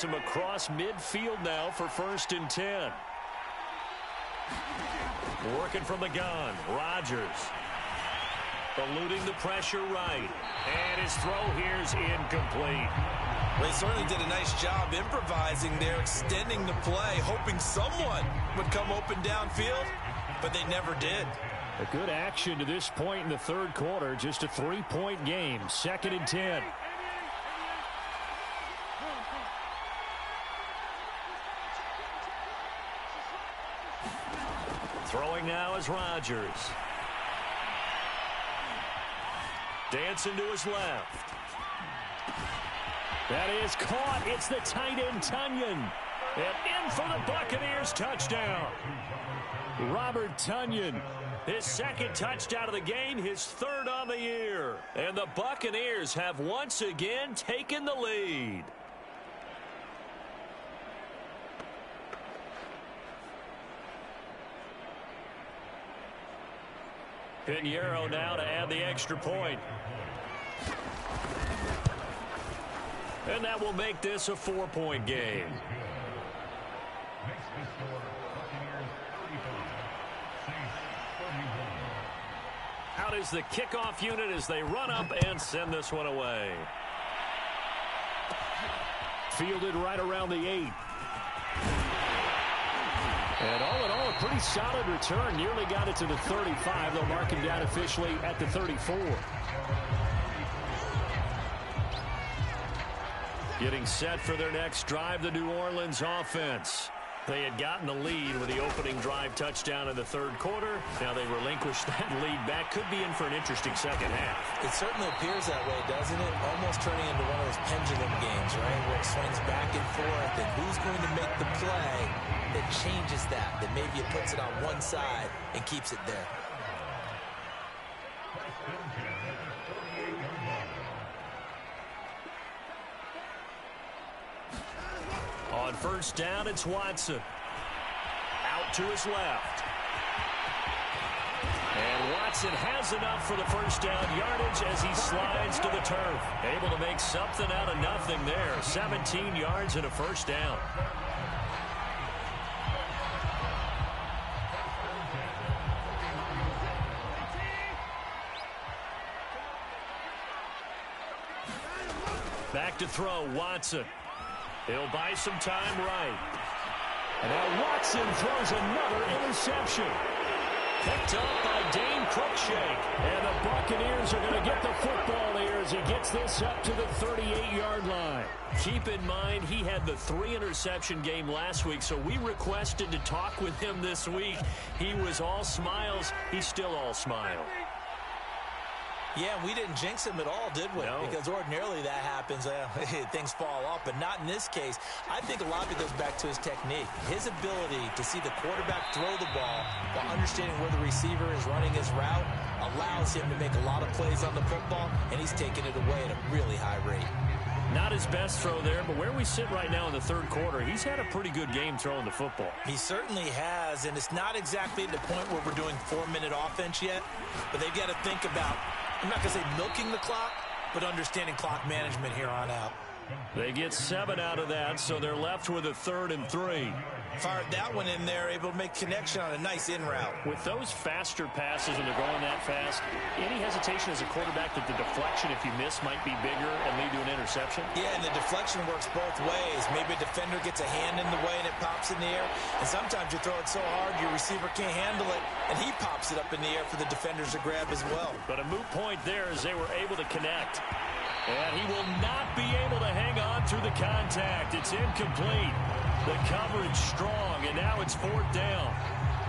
Him across midfield now for 1st and 10. Working from the gun, Rodgers. Eluding the pressure right. And his throw here's incomplete. They certainly did a nice job improvising there, extending the play, hoping someone would come open downfield, but they never did. A good action to this point in the third quarter. Just a 3-point game. 2nd and 10. Throwing now is Rodgers. Dancing to his left. That is caught. It's the tight end, Tonyan. And in for the Buccaneers touchdown. Robert Tonyan, his 2nd touchdown of the game, his 3rd on the year. And the Buccaneers have once again taken the lead. Pinheiro now to add the extra point. And that will make this a 4-point game. Out is the kickoff unit as they run up and send this one away. Fielded right around the 8. And all in all, a pretty solid return. Nearly got it to the 35. They'll mark him down officially at the 34. Getting set for their next drive, the New Orleans offense. They had gotten the lead with the opening drive touchdown in the third quarter. Now they relinquish that lead back. Could be in for an interesting second half. It certainly appears that way, doesn't it? Almost turning into one of those pendulum games, right? Where it swings back and forth, and who's going to make the play that changes that maybe it puts it on one side and keeps it there. On 1st down, it's Watson. Out to his left. And Watson has enough for the 1st down yardage as he slides to the turf. Able to make something out of nothing there. 17 yards and a 1st down. Back to throw, Watson. He'll buy some time right. And now Watson throws another interception. Picked up by Dane Cruikshank. And the Buccaneers are going to get the football here as he gets this up to the 38-yard line. Keep in mind, he had the 3-interception game last week, so we requested to talk with him this week. He was all smiles. He's still all smile. Yeah, we didn't jinx him at all, did we? No. Because ordinarily that happens. Things fall off, but not in this case. I think a lot of it goes back to his technique. His ability to see the quarterback throw the ball while understanding where the receiver is running his route allows him to make a lot of plays on the football, and he's taking it away at a really high rate. Not his best throw there, but where we sit right now in the third quarter, he's had a pretty good game throwing the football. He certainly has, and it's not exactly at the point where we're doing 4-minute offense yet, but they've got to think about, I'm not going to say milking the clock, but understanding clock management here on out. They get 7 out of that, so they're left with a 3rd and 3. Fired that one in there, able to make connection on a nice in route. With those faster passes and they're going that fast, any hesitation as a quarterback that the deflection, if you miss, might be bigger and lead to an interception? Yeah, and the deflection works both ways. Maybe a defender gets a hand in the way and it pops in the air. And sometimes you throw it so hard your receiver can't handle it, and he pops it up in the air for the defenders to grab as well. But a moot point there as they were able to connect. And he will not be able to hang on through the contact. It's incomplete. The coverage strong, and now it's 4th down.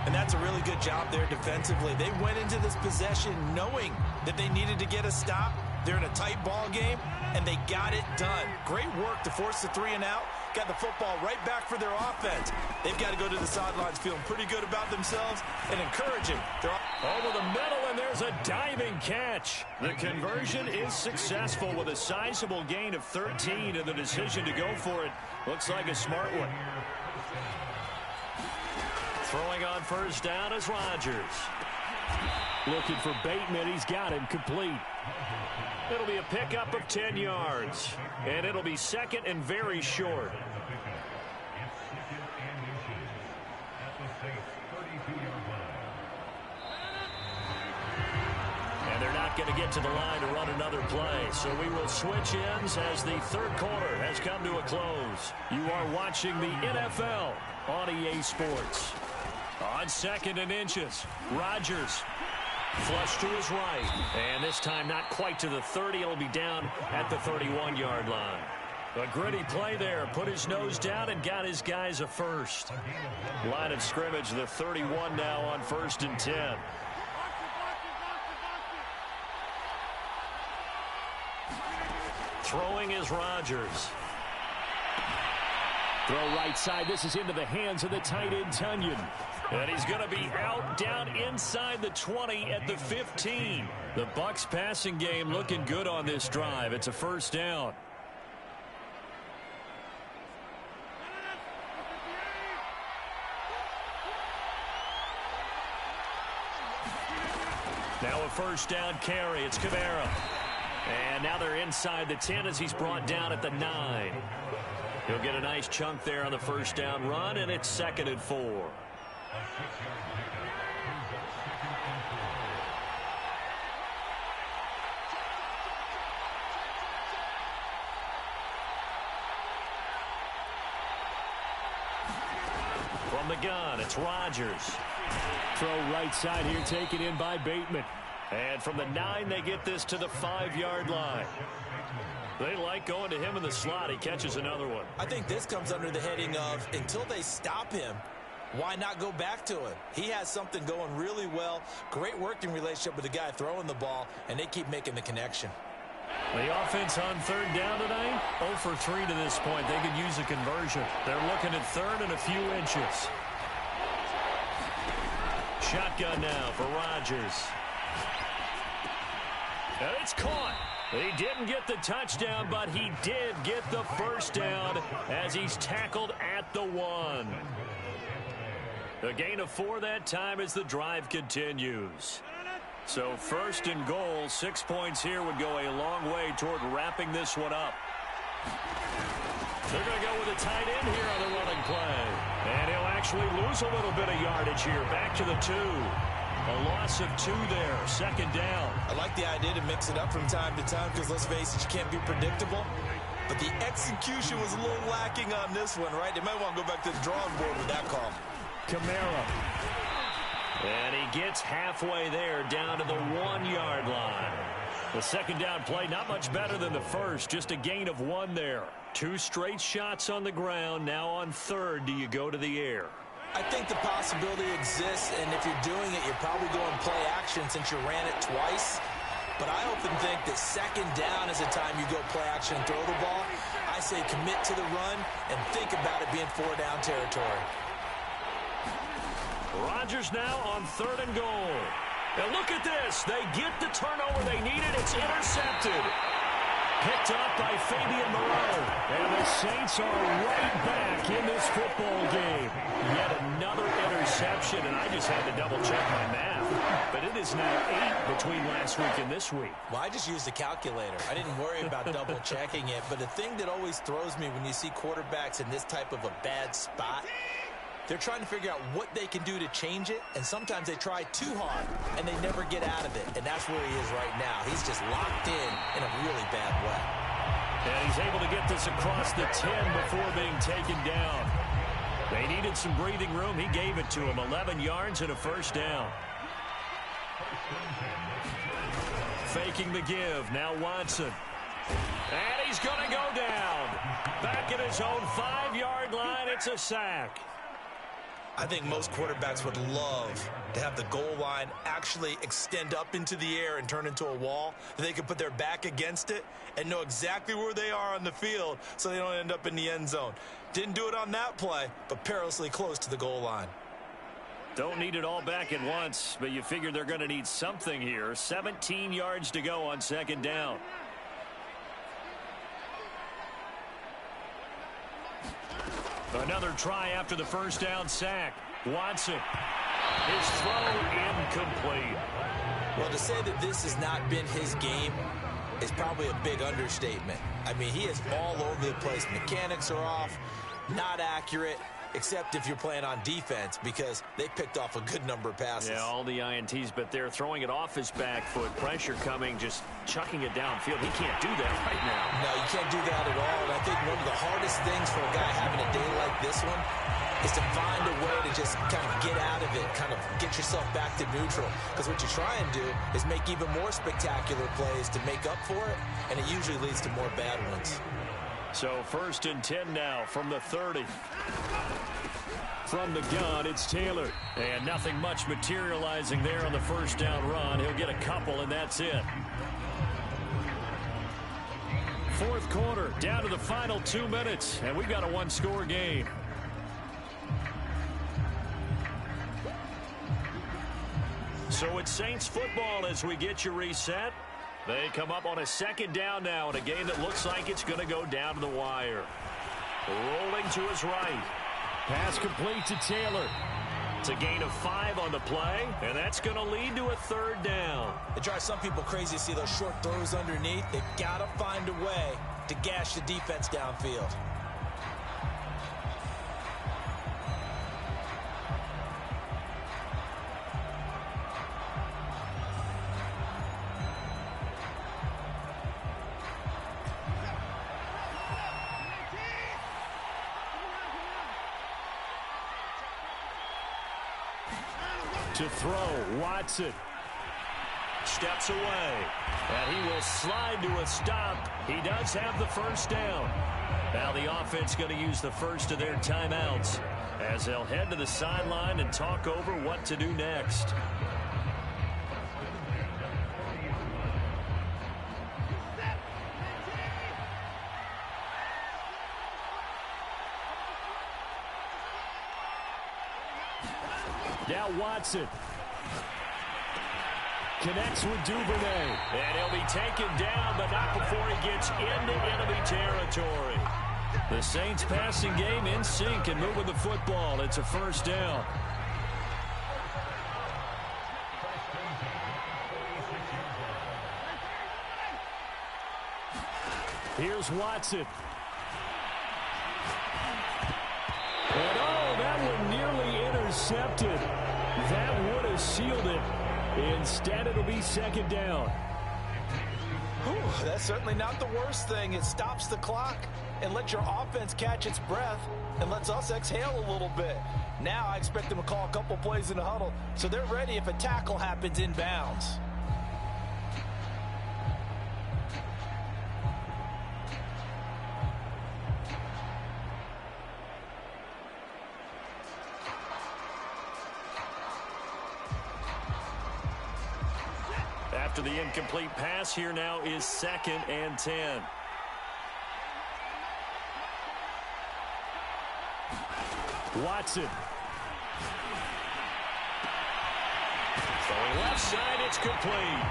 And that's a really good job there defensively. They went into this possession knowing that they needed to get a stop. They're in a tight ball game, and they got it done. Great work to force the 3 and out. Got the football right back for their offense. They've got to go to the sidelines feeling pretty good about themselves and encouraging. They're over the middle, and there's a diving catch. The conversion is successful with a sizable gain of 13, and the decision to go for it looks like a smart one. Throwing on 1st down is Rodgers. Looking for Bateman. He's got him complete. It'll be a pickup of 10 yards. And it'll be second and very short. And they're not going to get to the line to run another play. So we will switch ends as the third quarter has come to a close. You are watching the NFL on EA Sports. On second and inches, Rodgers. Flush to his right. And this time not quite to the 30. It'll be down at the 31-yard line. A gritty play there. Put his nose down and got his guys a first. Line of scrimmage, the 31 now on 1st and 10. Throwing is Rodgers. Throw right side. This is into the hands of the tight end, Tunyon. And he's going to be out down inside the 20 at the 15. The Bucs passing game looking good on this drive. It's a first down. Now a first down carry. It's Kamara. And now they're inside the 10 as he's brought down at the 9. He'll get a nice chunk there on the first down run, and it's 2nd and 4. From the gun, it's Rodgers. Throw right side here, taken in by Bateman. And from the 9, they get this to the 5-yard line. They like going to him in the slot. He catches another one. I think this comes under the heading of until they stop him, why not go back to him? He has something going really well. Great working relationship with the guy throwing the ball, and they keep making the connection. The offense on 3rd down tonight, 0 for 3 to this point. They could use a conversion. They're looking at 3rd and a few inches. Shotgun now for Rodgers. And it's caught. He didn't get the touchdown, but he did get the first down as he's tackled at the 1. A gain of 4 that time as the drive continues. So 1st and goal, 6 points here would go a long way toward wrapping this one up. They're going to go with a tight end here on the running play. And he'll actually lose a little bit of yardage here. Back to the 2. A loss of 2 there, 2nd down. I like the idea to mix it up from time to time because, let's face it, you can't be predictable. But the execution was a little lacking on this one, right? They might want to go back to the drawing board with that call. Kamara. And he gets halfway there down to the 1-yard line. The 2nd down play, not much better than the first, just a gain of 1 there. 2 straight shots on the ground. Now on 3rd, do you go to the air? I think the possibility exists, and if you're doing it, you're probably going play action since you ran it twice. But I often think that 2nd down is the time you go play action and throw the ball. I say commit to the run and think about it being 4-down territory. Rodgers now on 3rd and goal. And look at this. They get the turnover they needed. It's intercepted. Picked up by Fabian Moreau. And the Saints are right back in this football game. Yet another interception, and I just had to double-check my math. But it is now 8 between last week and this week. Well, I just used a calculator. I didn't worry about double-checking it. But the thing that always throws me when you see quarterbacks in this type of a bad spot, they're trying to figure out what they can do to change it, and sometimes they try too hard, and they never get out of it. And that's where he is right now. He's just locked in a really bad way. And he's able to get this across the 10 before being taken down. They needed some breathing room. He gave it to him. 11 yards and a first down. Faking the give. Now Watson. And he's going to go down. Back at his own 5-yard line. It's a sack. I think most quarterbacks would love to have the goal line actually extend up into the air and turn into a wall. They can put their back against it and know exactly where they are on the field so they don't end up in the end zone. Didn't do it on that play, but perilously close to the goal line. Don't need it all back at once, but you figure they're going to need something here. 17 yards to go on 2nd down. Another try after the first down sack. Watson. His throw incomplete. Well, to say that this has not been his game is probably a big understatement. I mean, he is all over the place. Mechanics are off, not accurate, except if you're playing on defense, because they picked off a good number of passes. Yeah, all the INTs, but they're throwing it off his back foot. Pressure coming, just chucking it downfield. He can't do that right now. No, you can't do that at all. And I think one of the hardest things for a guy having a day like this one is to find a way to just kind of get out of it, kind of get yourself back to neutral. Because what you try and do is make even more spectacular plays to make up for it, and it usually leads to more bad ones. So 1st and 10 now from the 30. From the gun, it's Taylor. And nothing much materializing there on the first down run. He'll get a couple, and that's it. 4th quarter, down to the final 2 minutes, and we've got a one-score game. So it's Saints football as we get you reset. They come up on a 2nd down now in a game that looks like it's going to go down to the wire. Rolling to his right. Pass complete to Taylor. It's a gain of 5 on the play, and that's going to lead to a 3rd down. It drives some people crazy to see those short throws underneath. They've got to find a way to gash the defense downfield. To throw, Watson steps away, and he will slide to a stop. He does have the 1st down. Now the offense going to use the first of their timeouts as they'll head to the sideline and talk over what to do next. Now Watson connects with Duvernay. And he'll be taken down, but not before he gets into enemy territory. The Saints passing game in sync and moving the football. It's a 1st down. Here's Watson. And oh, that one nearly intercepted. That would have sealed it. Instead, it'll be 2nd down. Whew, that's certainly not the worst thing. It stops the clock and lets your offense catch its breath and lets us exhale a little bit. Now I expect them to call a couple plays in the huddle so they're ready if a tackle happens inbounds. After the incomplete pass, here now is 2nd and 10. Watson. Throwing left side, it's complete.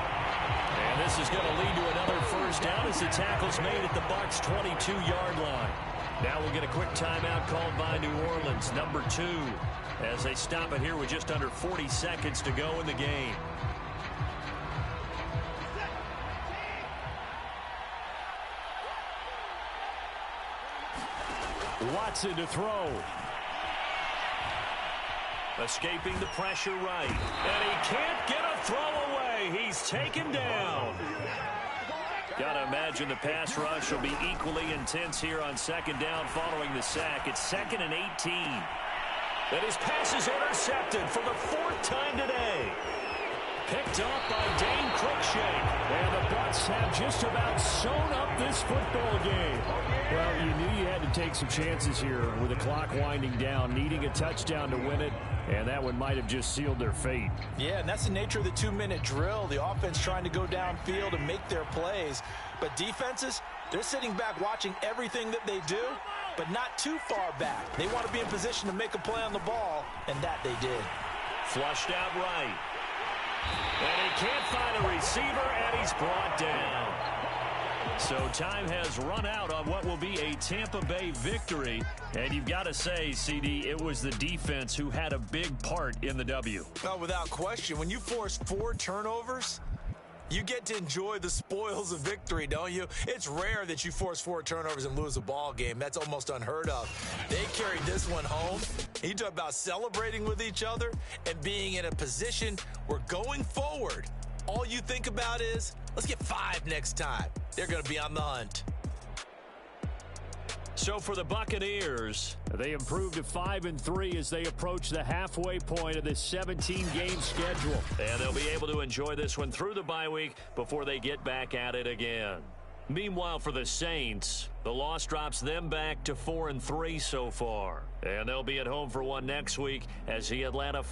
And this is going to lead to another 1st down as the tackle's made at the Bucs' 22-yard line. Now we'll get a quick timeout called by New Orleans, number 2, as they stop it here with just under 40 seconds to go in the game. Watson to throw. Escaping the pressure right. And he can't get a throw away. He's taken down. Gotta imagine the pass rush will be equally intense here on 2nd down following the sack. It's 2nd and 18. And his pass is intercepted for the 4th time today. Picked up by Dane Cruikshank. And the Bucs have just about sewn up this football game. Well, you knew you had to take some chances here with the clock winding down, needing a touchdown to win it, and that one might have just sealed their fate. Yeah, and that's the nature of the 2-minute drill. The offense trying to go downfield and make their plays. But defenses, they're sitting back watching everything that they do, but not too far back. They want to be in position to make a play on the ball, and that they did. Flushed out right. And he can't find a receiver, and he's brought down. So time has run out on what will be a Tampa Bay victory. And you've got to say, CD, it was the defense who had a big part in the W. Well, without question, when you force 4 turnovers, you get to enjoy the spoils of victory, don't you? It's rare that you force 4 turnovers and lose a ball game. That's almost unheard of. They carried this one home. You talk about celebrating with each other and being in a position where going forward, all you think about is, let's get 5 next time. They're going to be on the hunt. So for the Buccaneers, they improved to 5-3 as they approach the halfway point of this 17-game schedule. And they'll be able to enjoy this one through the bye week before they get back at it again. Meanwhile, for the Saints, the loss drops them back to 4-3 so far. And they'll be at home for one next week as the Atlanta